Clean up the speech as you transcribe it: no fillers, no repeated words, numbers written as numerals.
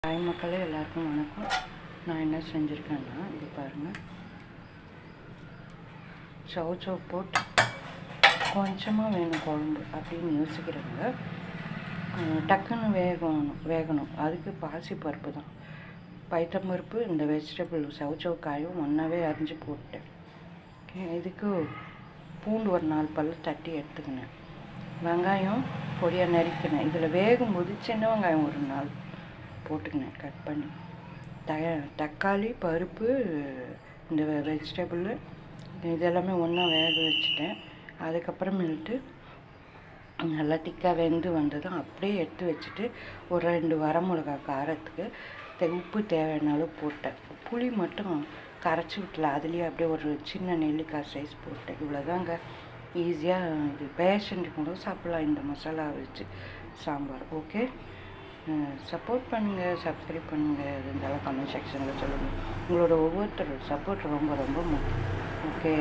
தாய் மக்களே எல்லாருக்கும் வணக்கம். நான் என்ன செஞ்சுருக்கேன்னா, இது பாருங்கள், சௌ போட்டு கொஞ்சமாக வேணும் குழம்பு அப்படின்னு யோசிக்கிறவங்க டக்குன்னு வேகணும். அதுக்கு பாசி பருப்பு தான், பைத்தம்பருப்பு, இந்த வெஜிடபிள் சௌ காயும் ஒன்றாவே அரிஞ்சு போட்டேன். இதுக்கு பூண்டு ஒரு 4 பல்லு தட்டி எடுத்துக்கினேன். வெங்காயம் பொடியாக நறுக்கினேன். இதில் வேகும்போது சின்ன வெங்காயம் ஒரு 4 போட்டுக்கினேன் கட் பண்ணி. தக்காளி, பருப்பு, இந்த வெஜிடபிள் இதெல்லாமே ஒன்றா வேக வச்சுட்டேன். அதுக்கப்புறமேல்ட்டு நல்லா திக்காக வெந்து வந்ததும் அப்படியே எடுத்து வச்சுட்டு ஒரு 2 வரமிளகா காரத்துக்கு உப்பு தேவையான அளவு போட்டேன். புளி மட்டும் கரைச்சி விட்டல, அதுலேயே அப்படியே ஒரு சின்ன நெல்லிக்காய் சைஸ் போட்டேன். இவ்வளோதாங்க. ஈஸியாக இது பேஷண்ட்டு கூட சாப்பிட்லாம் இந்த மசாலா வச்சு சாம்பார். ஓகே, சப்போர்ட் பண்ணுங்கள், சப்ஸ்கிரைப் பண்ணுங்கள், இருந்தாலும் கமெண்ட் செக்ஷனில் சொல்லுங்கள். உங்களோட ஒவ்வொருத்தரோட சப்போர்ட் ரொம்ப ரொம்ப முக்கியம். ஓகே.